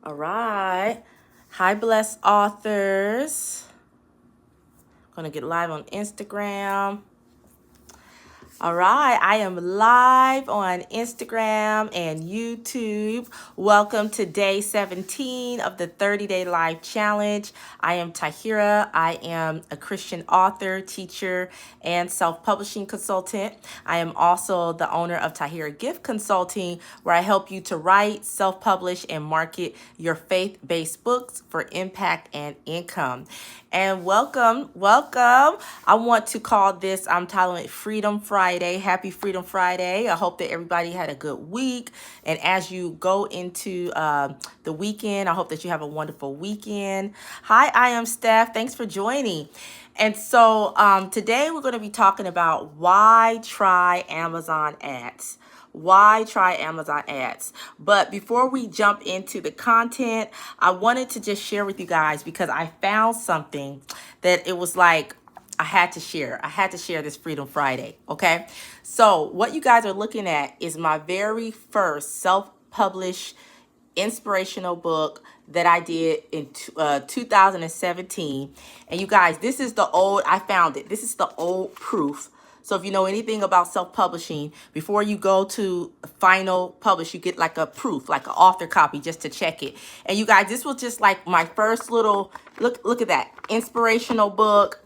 All right. Hi, blessed authors. Gonna get live on Instagram. All right, I am live on Instagram and YouTube. Welcome to day 17 of the 30-day live challenge. I am Tahira. I am a Christian author, teacher, and self-publishing consultant. I am also the owner of Tahira Gift Consulting, where I help you to write, self-publish, and market your faith-based books for impact and income. And welcome. I want to call this, I'm titling it Freedom Friday. Happy Freedom Friday. I hope that everybody had a good week. And as you go into the weekend, I hope that you have a wonderful weekend. Hi, I am Steph. Thanks for joining. And so today we're going to be talking about why try Amazon ads. Why try Amazon ads? But before we jump into the content, I wanted to just share with you guys because I found something that it was like I had to share. I had to share this Freedom Friday. Okay. So what you guys are looking at is my very first self-published inspirational book that I did in 2017. And you guys, this is the old, I found it. This is the old proof. So if you know anything about self-publishing, before you go to final publish, you get like a proof, like an author copy just to check it. And you guys, this was just like my first little, look at that, inspirational book.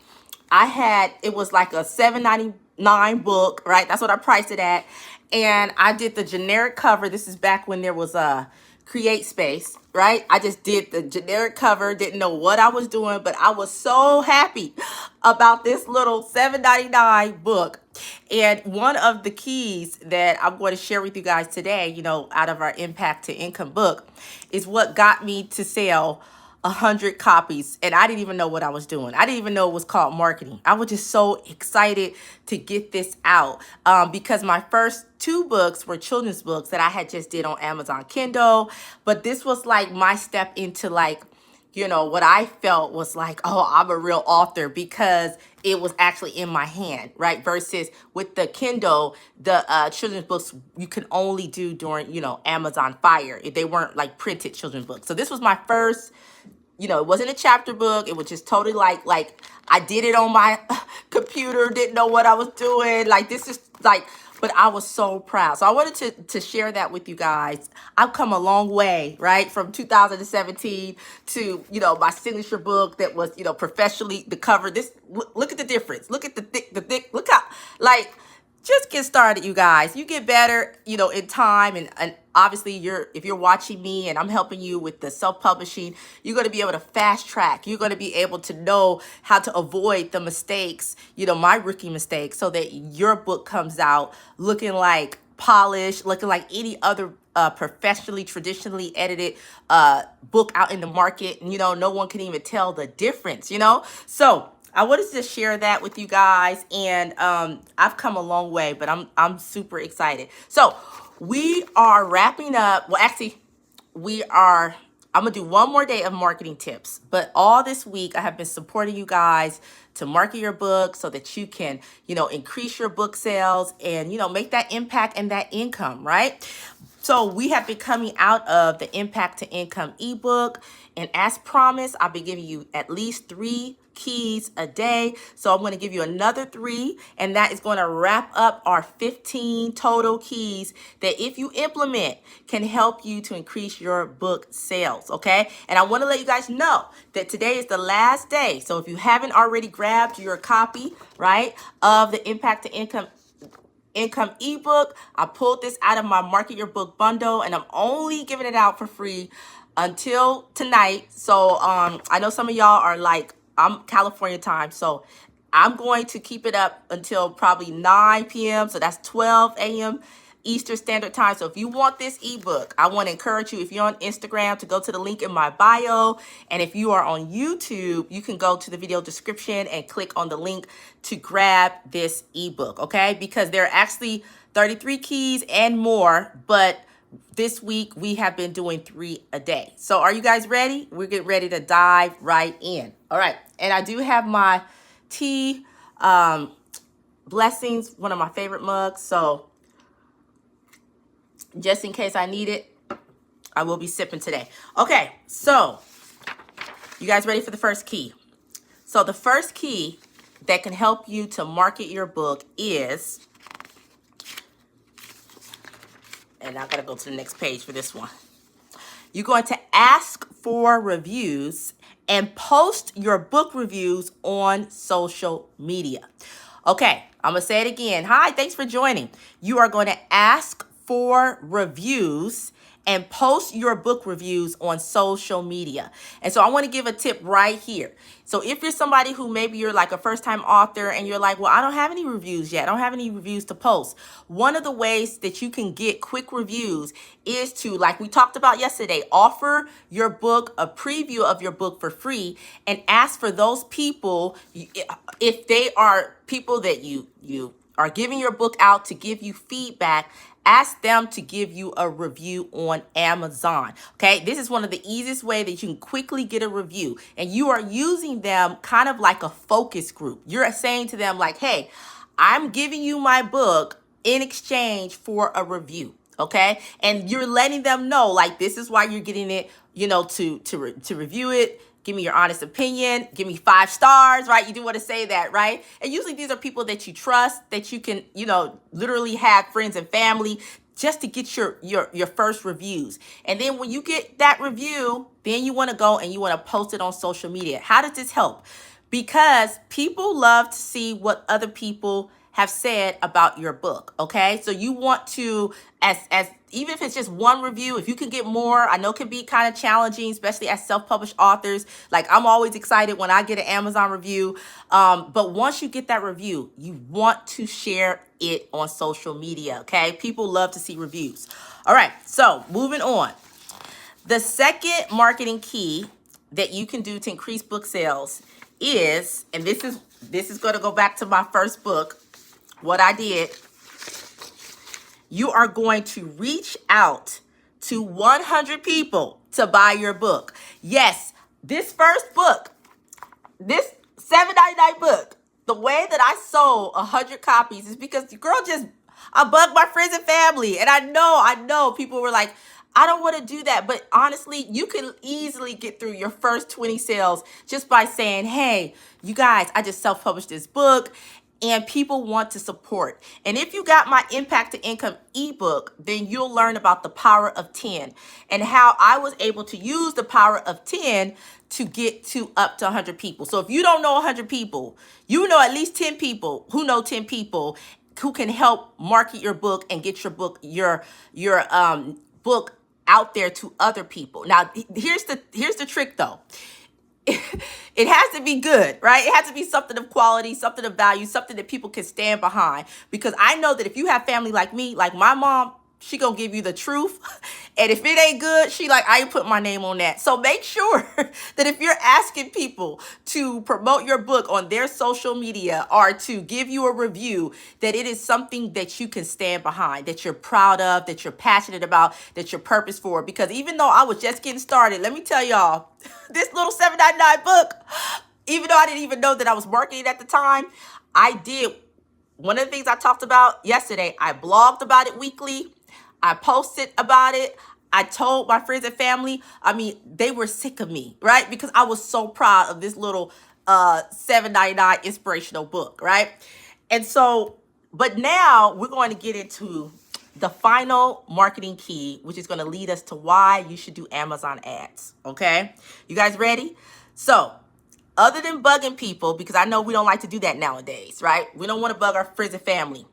It was like a $7.99 book, right? That's what I priced it at. And I did the generic cover. This is back when there was a Create Space, right? I just did the generic cover, didn't know what I was doing, but I was so happy about this little $7.99 book. And one of the keys that I'm going to share with you guys today, out of our Impact to Income book, is what got me to sell 100 copies. And I didn't even know what I was doing. I didn't even know it was called marketing. I was just so excited to get this out because my first two books were children's books that I had just did on Amazon Kindle. But this was like my step into what I felt was like, oh, I'm a real author because it was actually in my hand, right? Versus with the Kindle, the children's books you can only do during, Amazon Fire. They weren't like printed children's books. So this was my first, it wasn't a chapter book. It was just totally like I did it on my computer, didn't know what I was doing. Like this is like, but I was so proud. So I wanted to share that with you guys. I've come a long way, right? From 2017 to, my signature book that was, professionally the cover. Look at the difference. Look at the thick, look how like just get started, you guys. You get better, in time. And obviously if you're watching me and I'm helping you with the self-publishing, you're going to be able to fast track. You're going to be able to know how to avoid the mistakes, my rookie mistakes, so that your book comes out looking like polished, looking like any other professionally, traditionally edited book out in the market. And, no one can even tell the difference. So I wanted to share that with you guys, and I've come a long way, but I'm super excited. So we are wrapping up. Well, actually, I'm gonna do one more day of marketing tips, but all this week I have been supporting you guys to market your book so that you can, increase your book sales and, make that impact and that income, right? So we have been coming out of the Impact to Income ebook. And as promised, I'll be giving you at least 3 keys a day. So I'm going to give you another 3, and that is going to wrap up our 15 total keys that if you implement can help you to increase your book sales. Okay. And I want to let you guys know that today is the last day. So if you haven't already grabbed your copy, right, of the Impact to Income ebook, I pulled this out of my Market Your Book bundle, and I'm only giving it out for free until tonight. So I know some of y'all are like, I'm California time, so I'm going to keep it up until probably 9 p.m. So that's 12 a.m. Eastern Standard Time. So if you want this ebook, I want to encourage you, if you're on Instagram, to go to the link in my bio. And if you are on YouTube, you can go to the video description and click on the link to grab this ebook, okay? Because there are actually 33 keys and more, but this week we have been doing 3 a day. So are you guys ready? We're getting ready to dive right in. All right. And I do have my tea blessings, one of my favorite mugs. So just in case I need it, I will be sipping today. Okay, so you guys ready for the first key? So the first key that can help you to market your book is, and I gotta go to the next page for this one. You're going to ask for reviews and post your book reviews on social media. Okay, I'm gonna say it again. Hi, thanks for joining. You are going to ask for reviews and post your book reviews on social media. And so I want to give a tip right here. So if you're somebody who maybe you're like a first-time author and you're like, well, I don't have any reviews yet. I don't have any reviews to post. One of the ways that you can get quick reviews is to, like we talked about yesterday, offer your book, a preview of your book for free, and ask for those people, if they are people that you are giving your book out to give you feedback, ask them to give you a review on Amazon. Okay, this is one of the easiest ways that you can quickly get a review, and you are using them kind of like a focus group. You're saying to them like, hey, I'm giving you my book in exchange for a review. Okay, and you're letting them know like this is why you're getting it, you know, to review it. Give me your honest opinion. Give me 5 stars, right? You do want to say that, right? And usually these are people that you trust, that you can, you know, literally have friends and family just to get your first reviews. And then when you get that review, then you want to go and you want to post it on social media. How does this help? Because people love to see what other people have said about your book, okay? So you want to, as even if it's just one review, if you can get more, I know it can be kind of challenging, especially as self-published authors. Like I'm always excited when I get an Amazon review. But once you get that review, you want to share it on social media, okay? People love to see reviews. All right, so moving on. The second marketing key that you can do to increase book sales is, and this is going to go back to my first book, what I did. You are going to reach out to 100 people to buy your book. Yes, this first book, this $7.99 book, the way that I sold 100 copies is because the girl I bugged my friends and family. And I know people were like, I don't want to do that. But honestly, you can easily get through your first 20 sales just by saying, hey, you guys, I just self-published this book and people want to support. And if you got my Impact to Income ebook, then you'll learn about the power of 10 and how I was able to use the power of 10 to get to up to 100 people. So if you don't know 100 people, you know at least 10 people who know 10 people who can help market your book and get your book, your book out there to other people. Now, here's the trick though. It has to be good, right? It has to be something of quality, something of value, something that people can stand behind. Because I know that if you have family like me, like my mom, she gonna give you the truth. And if it ain't good, she like, I ain't put my name on that. So make sure that if you're asking people to promote your book on their social media or to give you a review, that it is something that you can stand behind, that you're proud of, that you're passionate about, that you're purpose for. Because even though I was just getting started, let me tell y'all, this little $7.99 book, even though I didn't even know that I was marketing at the time, I did. One of the things I talked about yesterday, I blogged about it weekly. I posted about it. I told my friends and family. I mean, they were sick of me, right? Because I was so proud of this little $7.99 inspirational book, right? And so, but now we're going to get into the final marketing key, which is going to lead us to why you should do Amazon ads, okay? You guys ready? So, other than bugging people, because I know we don't like to do that nowadays, right? We don't want to bug our friends and family.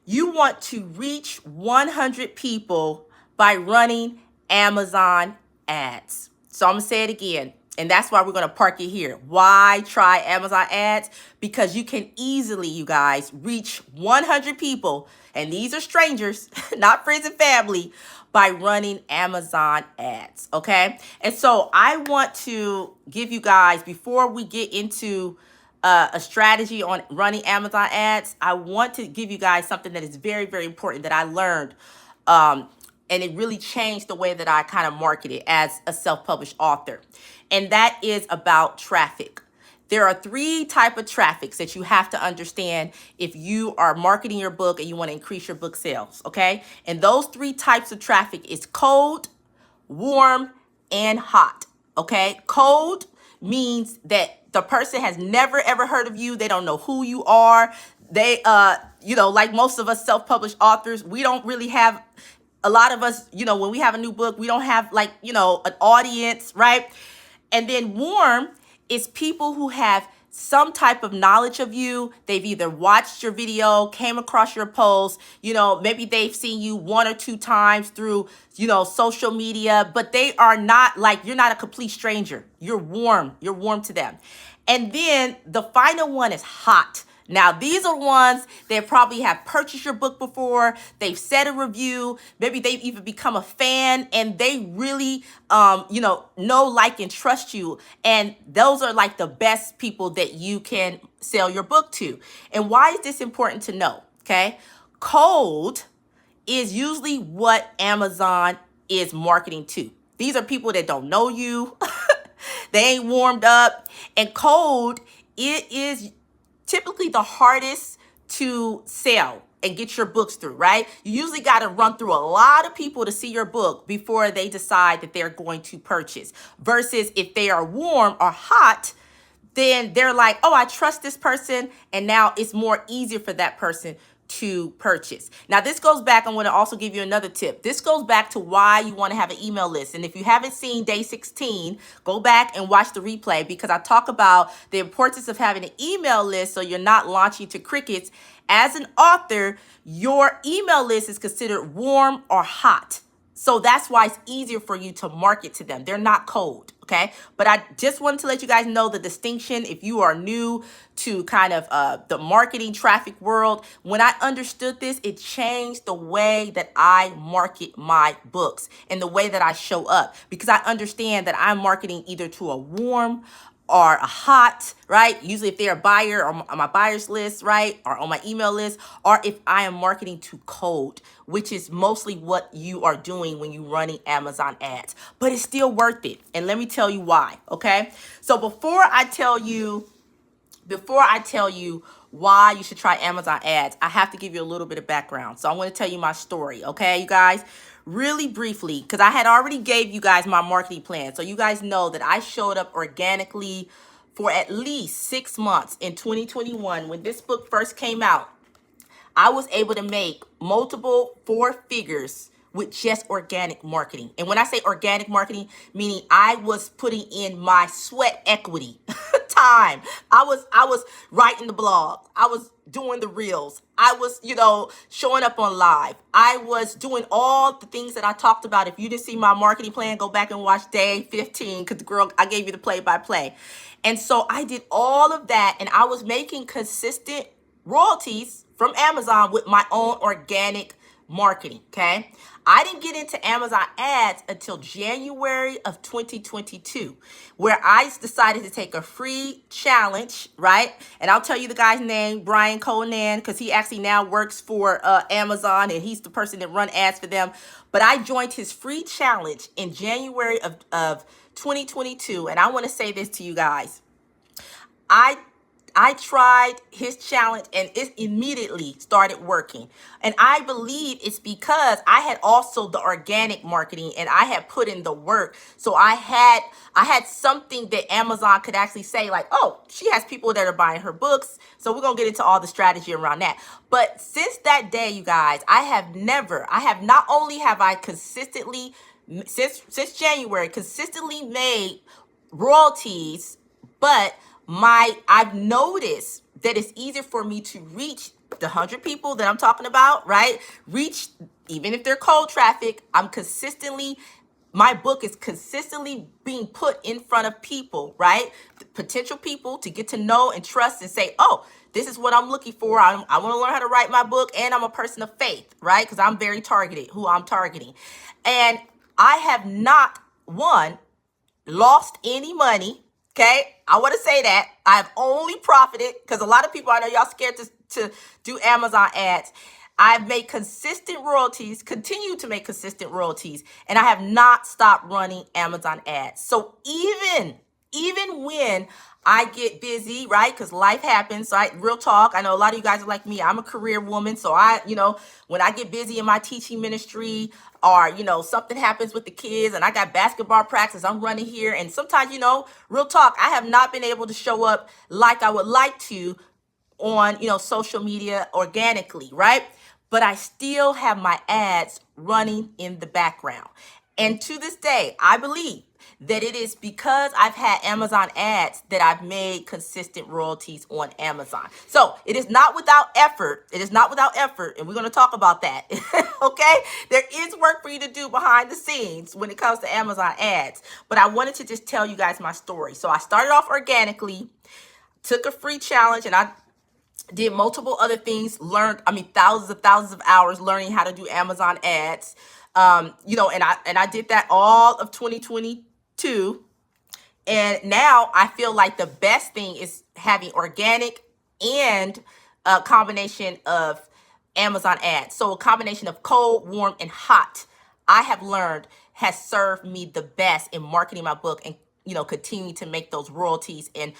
You want to reach 100 people by running Amazon ads. So I'm going to say it again, and that's why we're going to park it here. Why try Amazon ads? Because you can easily, you guys, reach 100 people, and these are strangers, not friends and family, by running Amazon ads, okay? And so I want to give you guys, before we get into a strategy on running Amazon ads, I want to give you guys something that is very, very important that I learned. And it really changed the way that I kind of marketed as a self-published author. And that is about traffic. There are 3 types of traffics that you have to understand if you are marketing your book and you want to increase your book sales, okay? And those 3 types of traffic is cold, warm, and hot. Okay, cold means that the person has never ever heard of you. They don't know who you are. They like most of us self-published authors, we don't really have, a lot of us, when we have a new book, we don't have like, an audience, right? And then warm is people who have some type of knowledge of you. They've either watched your video, came across your post, maybe they've seen you one or two times through, social media, but they are not like, you're not a complete stranger. You're warm to them. And then the final one is hot. Now, these are ones that probably have purchased your book before. They've said a review. Maybe they've even become a fan, and they really, know, like, and trust you. And those are like the best people that you can sell your book to. And why is this important to know? Okay. Cold is usually what Amazon is marketing to. These are people that don't know you. They ain't warmed up. And cold, it is typically the hardest to sell and get your books through, right? You usually got to run through a lot of people to see your book before they decide that they're going to purchase. Versus if they are warm or hot, then they're like, oh, I trust this person. And now it's more easier for that person to purchase. Now, this goes back, I want to also give you another tip. This goes back to why you want to have an email list. And if you haven't seen day 16, go back and watch the replay, because I talk about the importance of having an email list so you're not launching to crickets. As an author, your email list is considered warm or hot. So that's why it's easier for you to market to them. They're not cold, okay? But I just wanted to let you guys know the distinction if you are new to kind of the marketing traffic world. When I understood this, it changed the way that I market my books and the way that I show up, because I understand that I'm marketing either to a warm or a hot, right? Usually if they're a buyer or on my buyer's list, right? Or on my email list, or if I am marketing to cold, which is mostly what you are doing when you're running Amazon ads. But it's still worth it. And let me tell you why, okay? So before I tell you why you should try Amazon ads, I have to give you a little bit of background. So I want to tell you my story, okay, you guys? Really briefly, because I had already gave you guys my marketing plan. So you guys know that I showed up organically for at least 6 months in 2021. When this book first came out, I was able to make multiple 4 figures with just organic marketing. And when I say organic marketing, meaning I was putting in my sweat equity time. I was writing the blog. I was doing the reels. I was, showing up on live. I was doing all the things that I talked about. If you didn't see my marketing plan, go back and watch day 15, because I gave you the play-by-play. And so I did all of that, and I was making consistent royalties from Amazon with my own organic marketing, okay? I didn't get into Amazon ads until January of 2022, where I decided to take a free challenge, right? And I'll tell you the guy's name, Brian Conan, because he actually now works for Amazon, and he's the person that run ads for them. But I joined his free challenge in January of 2022, and I want to say this to you guys. I tried his challenge and it immediately started working. And I believe it's because I had also the organic marketing and I had put in the work. So I had something that Amazon could actually say like, oh, she has people that are buying her books. So we're going to get into all the strategy around that. But since that day, you guys, not only have I consistently, since January, consistently made royalties, but I've noticed that it's easier for me to reach the 100 people that I'm talking about, right? Reach, even if they're cold traffic, my book is consistently being put in front of people, right? Potential people to get to know and trust and say, oh, this is what I'm looking for. I want to learn how to write my book, and I'm a person of faith, right? Because I'm very targeted, who I'm targeting. And I have not, lost any money. Okay, I want to say that I've only profited, because a lot of people, I know y'all scared to do Amazon ads. I've made consistent royalties, continue to make consistent royalties, and I have not stopped running Amazon ads. So even even when I get busy, right? Because life happens. So real talk, I know a lot of you guys are like me. I'm a career woman. So when I get busy in my teaching ministry, or, something happens with the kids and I got basketball practice, I'm running here. And sometimes, real talk, I have not been able to show up like I would like to on, social media organically, right? But I still have my ads running in the background. And to this day, I believe that it is because I've had Amazon ads that I've made consistent royalties on Amazon. So it is not without effort. It is not without effort. And we're going to talk about that. Okay. There is work for you to do behind the scenes when it comes to Amazon ads. But I wanted to just tell you guys my story. So I started off organically, took a free challenge, and I did multiple other things, learned, thousands of hours learning how to do Amazon ads. And I did that all of 2022. And now I feel like the best thing is having organic and a combination of Amazon ads. So a combination of cold, warm, and hot, I have learned has served me the best in marketing my book and continue to make those royalties and,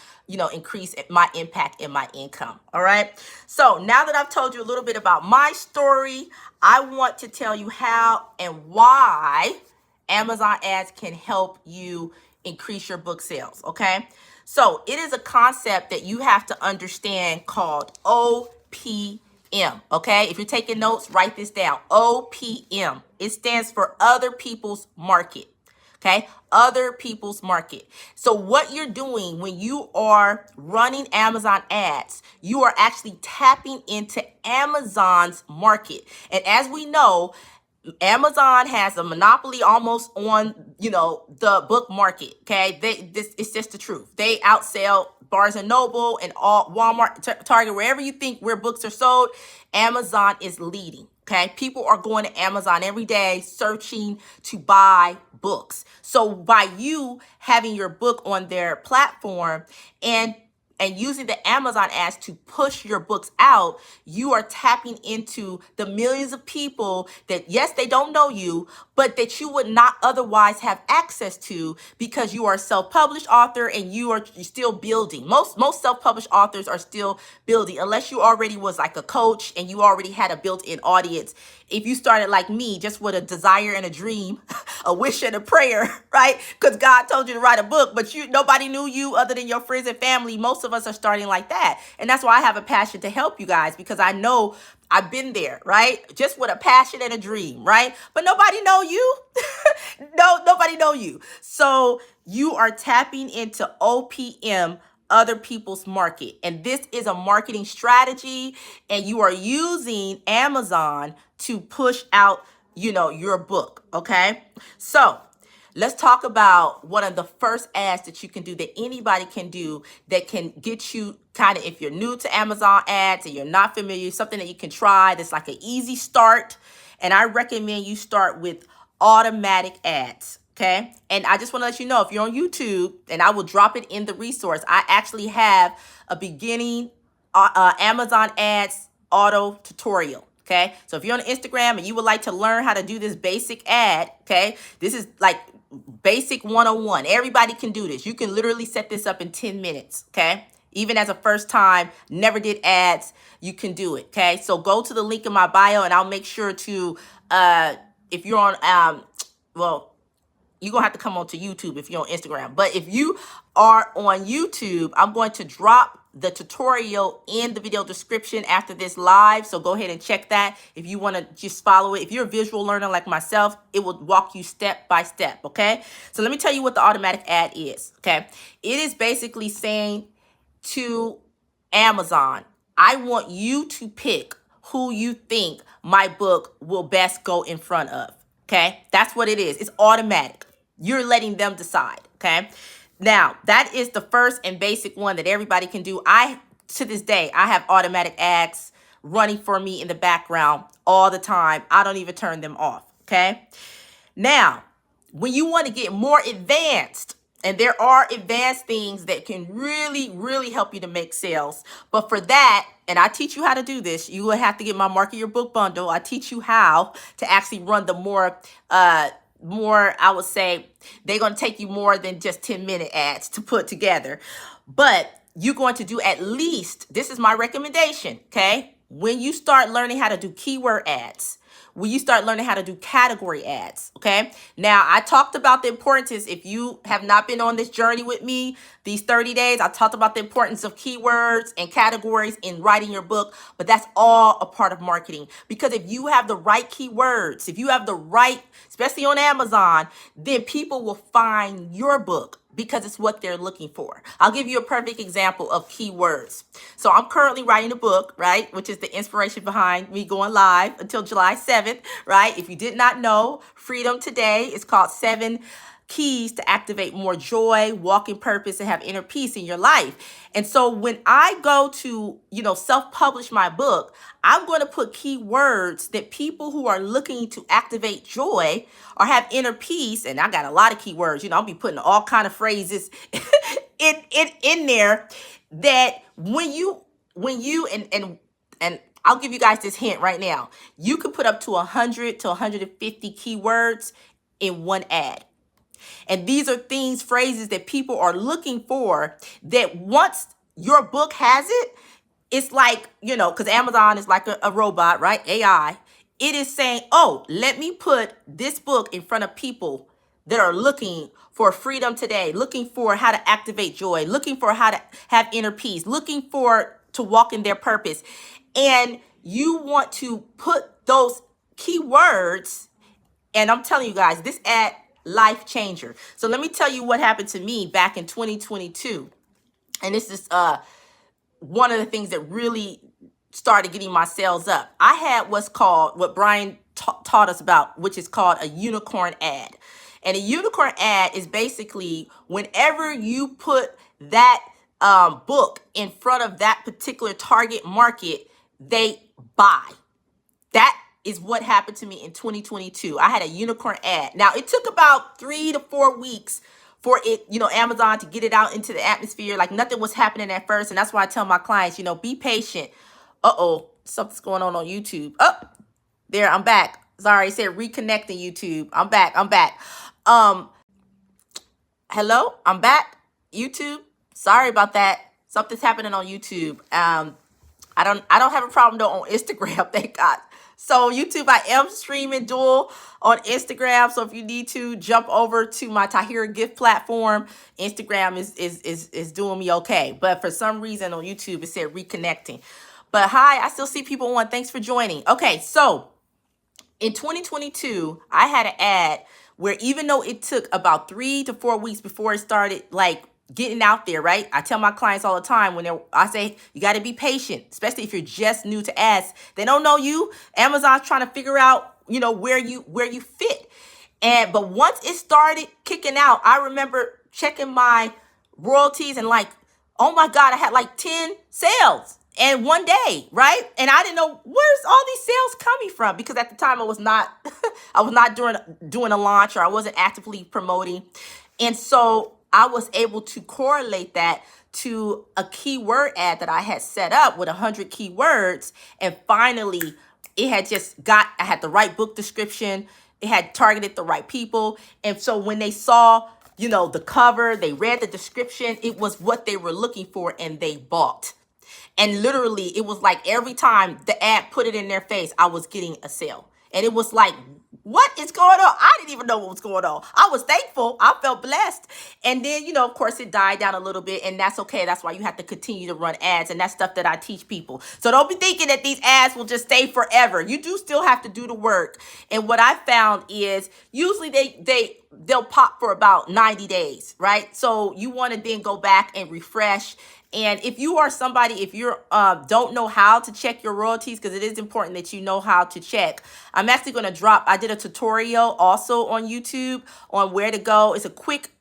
increase my impact and my income. All right. So now that I've told you a little bit about my story, I want to tell you how and why Amazon ads can help you increase your book sales. Okay. So it is a concept that you have to understand called OPM. Okay. If you're taking notes, write this down. OPM. It stands for other people's market. Okay, other people's market. So what you're doing when you are running Amazon ads, you are actually tapping into Amazon's market. And as we know, Amazon has a monopoly almost on, the book market. Okay, it's just the truth. They outsell Barnes and Noble and all Walmart, Target, wherever you think where books are sold. Amazon is leading. Okay, people are going to Amazon every day searching to buy books. So by you having your book on their platform and using the Amazon ads to push your books out, you are tapping into the millions of people that, yes, they don't know you, but that you would not otherwise have access to because you are a self-published author and you're still building. Most self-published authors are still building, unless you already was like a coach and you already had a built-in audience. If you started like me, just with a desire and a dream, a wish and a prayer, right? Because God told you to write a book, but nobody knew you other than your friends and family. Most of us are starting like that. And that's why I have a passion to help you guys, because I know I've been there, right? Just with a passion and a dream, right? But nobody know you. Nobody know you. So you are tapping into OPM, other people's market. And this is a marketing strategy, and you are using Amazon to push out, your book. Okay. So let's talk about one of the first ads that you can do, that anybody can do, that can get you kind of, if you're new to Amazon ads and you're not familiar, something that you can try that's like an easy start. And I recommend you start with automatic ads. Okay. And I just want to let you know, if you're on YouTube, and I will drop it in the resource, I actually have a beginning Amazon ads auto tutorial. Okay. So if you're on Instagram and you would like to learn how to do this basic ad, okay, this is like basic 101. Everybody can do this. You can literally set this up in 10 minutes. Okay. Even as a first time, never did ads, you can do it. Okay. So go to the link in my bio, and I'll make sure to, if you're on, you're going to have to come onto YouTube if you're on Instagram. But if you are on YouTube, I'm going to drop the tutorial in the video description after this live. So go ahead and check that if you want to just follow it. If you're a visual learner like myself, it will walk you step by step. Okay. So let me tell you what the automatic ad is. Okay. It is basically saying to Amazon, I want you to pick who you think my book will best go in front of. Okay. That's what it is. It's automatic. You're letting them decide. Okay. Now, that is the first and basic one that everybody can do. To this day, I have automatic ads running for me in the background all the time. I don't even turn them off. Okay. Now, when you want to get more advanced, and there are advanced things that can really, really help you to make sales. But for that, and I teach you how to do this, you will have to get my Market Your Book bundle. I teach you how to actually run the more more, I would say they're going to take you more than just 10-minute ads to put together. But you're going to do at least, this is my recommendation, okay? When you start learning how to do keyword ads, when you start learning how to do category ads, okay? Now, I talked about the importance, if you have not been on this journey with me, these 30 days, I talked about the importance of keywords and categories in writing your book, but that's all a part of marketing. Because if you have the right keywords, if you have the right, especially on Amazon, then people will find your book because it's what they're looking for. I'll give you a perfect example of keywords. So I'm currently writing a book, right, which is the inspiration behind me going live until July 7th, right? If you did not know, Freedom Today is called 7 Keys to Activate More Joy, Walk in Purpose, and have inner peace in your life. And so when I go to, self-publish my book, I'm going to put keywords that people who are looking to activate joy or have inner peace, and I got a lot of keywords, I'll be putting all kind of phrases in there that when you and I'll give you guys this hint right now. You can put up to 100 to 150 keywords in one ad. And these are things, phrases that people are looking for, that once your book has it, it's like, because Amazon is like a robot, right? AI. It is saying, oh, let me put this book in front of people that are looking for freedom today, looking for how to activate joy, looking for how to have inner peace, looking for to walk in their purpose. And you want to put those keywords, and I'm telling you guys, this ad, life changer. So let me tell you what happened to me back in 2022. And this is one of the things that really started getting my sales up. I had what Brian taught us about, which is called a unicorn ad. And a unicorn ad is basically whenever you put that book in front of that particular target market, they buy. That is what happened to me in 2022. I had a unicorn ad. Now, it took about 3 to 4 weeks for it, Amazon to get it out into the atmosphere. Like nothing was happening at first. And that's why I tell my clients, be patient. Uh-oh, something's going on YouTube. Oh, there, I'm back. Sorry, it said reconnecting YouTube. I'm back. Hello, I'm back. YouTube. Sorry about that. Something's happening on YouTube. I don't have a problem though on Instagram, thank God. So YouTube, I am streaming dual on Instagram. So if you need to jump over to my Tahira Gift platform, Instagram is doing me okay. But for some reason on YouTube, it said reconnecting. But hi, I still see people on. Thanks for joining. Okay, so in 2022, I had an ad where even though it took about 3 to 4 weeks before it started getting out there, right? I tell my clients all the time I say, you got to be patient, especially if you're just new to ads. They don't know you. Amazon's trying to figure out, where you fit. But once it started kicking out, I remember checking my royalties and oh my God, I had 10 sales in one day, right? And I didn't know where's all these sales coming from, because at the time I was not doing a launch, or I wasn't actively promoting. And so I was able to correlate that to a keyword ad that I had set up with 100 keywords. And finally, I had the right book description. It had targeted the right people. And so when they saw, the cover, they read the description, it was what they were looking for, and they bought. And literally, it was like every time the ad put it in their face, I was getting a sale. And it was like, what is going on? I didn't even know what was going on. I was thankful. I felt blessed. And then, of course, it died down a little bit, and that's okay. That's why you have to continue to run ads, and that's stuff that I teach people. So don't be thinking that these ads will just stay forever. You do still have to do the work. And what I found is usually they'll pop for about 90 days, right? So you want to then go back and refresh. And if you are somebody, if you don't know how to check your royalties, because it is important that you know how to check, I'm actually going to I did a tutorial also on YouTube on where to go. It's a quick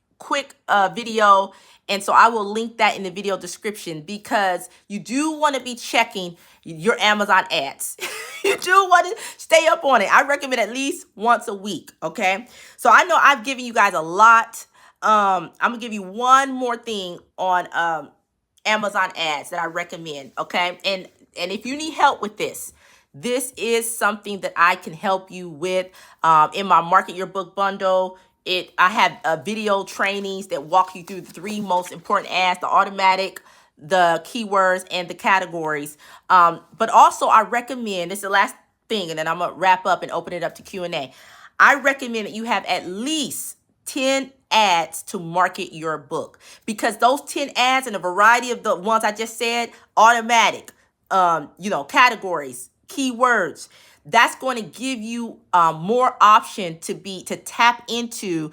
video. And so I will link that in the video description, because you do want to be checking your Amazon ads. You do want to stay up on it. I recommend at least once a week. Okay. So I know I've given you guys a lot. I'm going to give you one more thing on Amazon ads that I recommend. Okay. And if you need help with this, this is something that I can help you with in my Market Your Book bundle. I have video trainings that walk you through the 3 most important ads, the automatic, the keywords, and the categories. But also I recommend, this is the last thing, and then I'm gonna wrap up and open it up to Q&A. I recommend that you have at least 10 ads to market your book, because those 10 ads and a variety of the ones I just said, automatic, categories, keywords, that's going to give you more option to tap into,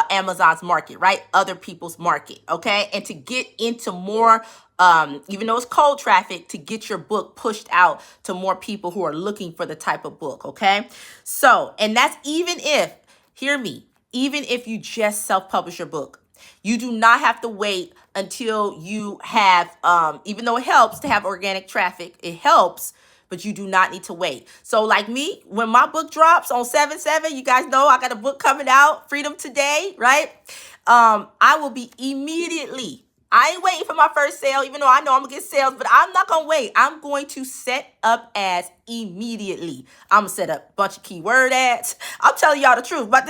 Amazon's market, right? Other people's market, okay? And to get into more, even though it's cold traffic, to get your book pushed out to more people who are looking for the type of book, okay? So, and that's even if, hear me, even if you just self-publish your book. You do not have to wait until you have, even though it helps to have organic traffic, it helps, but you do not need to wait. So like me, when my book drops on 7/7, you guys know I got a book coming out, Freedom Today, right? I will be immediately, I ain't waiting for my first sale, even though I know I'm gonna get sales, but I'm not gonna wait. I'm going to set up ads immediately. I'm gonna set up a bunch of keyword ads. I'm telling y'all the truth, but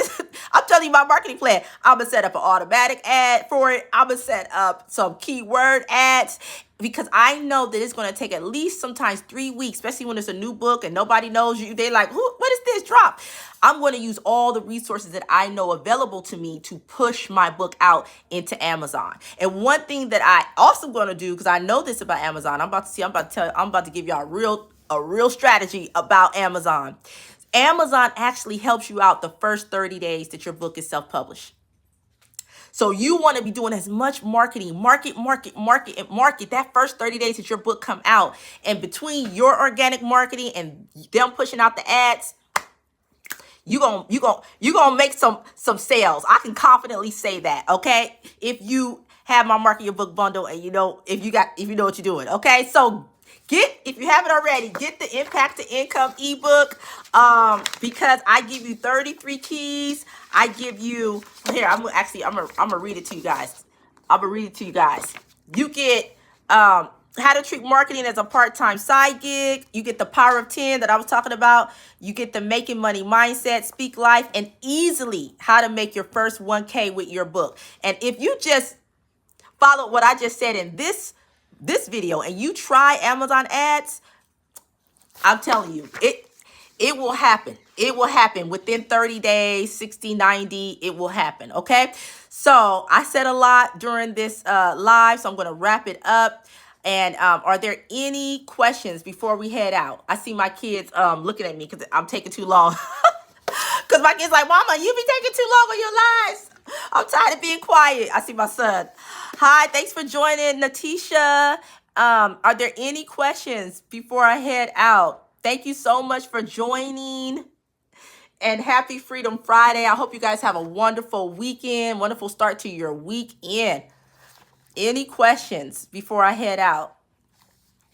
I'm telling you my marketing plan. I'm gonna set up an automatic ad for it. I'm gonna set up some keyword ads, because I know that it's going to take at least sometimes 3 weeks, especially when it's a new book and nobody knows you. They're like, what is this drop? I'm going to use all the resources that I know available to me to push my book out into Amazon. And one thing that I also going to do, because I know this about Amazon, I'm about to give y'all a real strategy about Amazon. Amazon actually helps you out the first 30 days that your book is self-published. So you want to be doing as much marketing, market that first 30 days that your book come out. And between your organic marketing and them pushing out the ads, you gonna make some sales. I can confidently say that, okay? If you have my Market Your Book bundle and you know what you're doing, okay? So if you haven't already, get the Impact to Income ebook, because I give you 33 keys. I give you, here, I'm gonna read it to you guys. You get how to treat marketing as a part-time side gig. You get the Power of 10 that I was talking about. You get the Making Money Mindset, Speak Life, and easily how to make your first 1K with your book. And if you just follow what I just said in this video and you try Amazon ads, I'm telling you, it will happen. It will happen within 30 days, 60, 90, it will happen, okay? So I said a lot during this live, so I'm going to wrap it up. And are there any questions before we head out? I see my kids looking at me because I'm taking too long. Because my kid's like, Mama, you be taking too long on your lives. I'm tired of being quiet. I see my son. Hi, thanks for joining, Natisha. Are there any questions before I head out? Thank you so much for joining. And happy Freedom Friday. I hope you guys have a wonderful weekend, wonderful start to your weekend. Any questions before I head out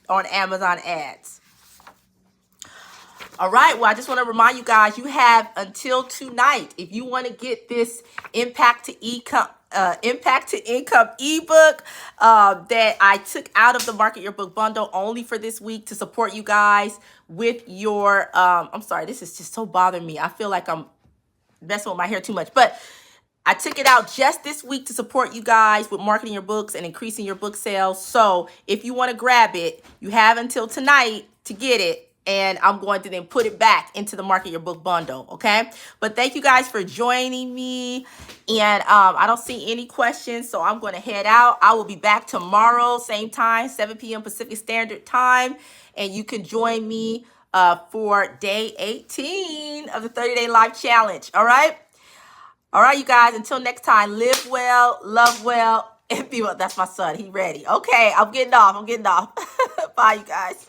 on Amazon ads? All right, well, I just want to remind you guys, you have until tonight. If you want to get this Impact to Income ebook that I took out of the Market Your Book bundle only for this week to support you guys with your, I'm sorry, this is just so bothering me. I feel like I'm messing with my hair too much, but I took it out just this week to support you guys with marketing your books and increasing your book sales. So if you want to grab it, you have until tonight to get it. And I'm going to then put it back into the Market Your Book bundle, okay? But thank you guys for joining me. And I don't see any questions, so I'm going to head out. I will be back tomorrow, same time, 7 p.m. Pacific Standard Time. And you can join me for day 18 of the 30-day life challenge, all right? All right, you guys, until next time, live well, love well, and be well. That's my son. He ready. Okay, I'm getting off. Bye, you guys.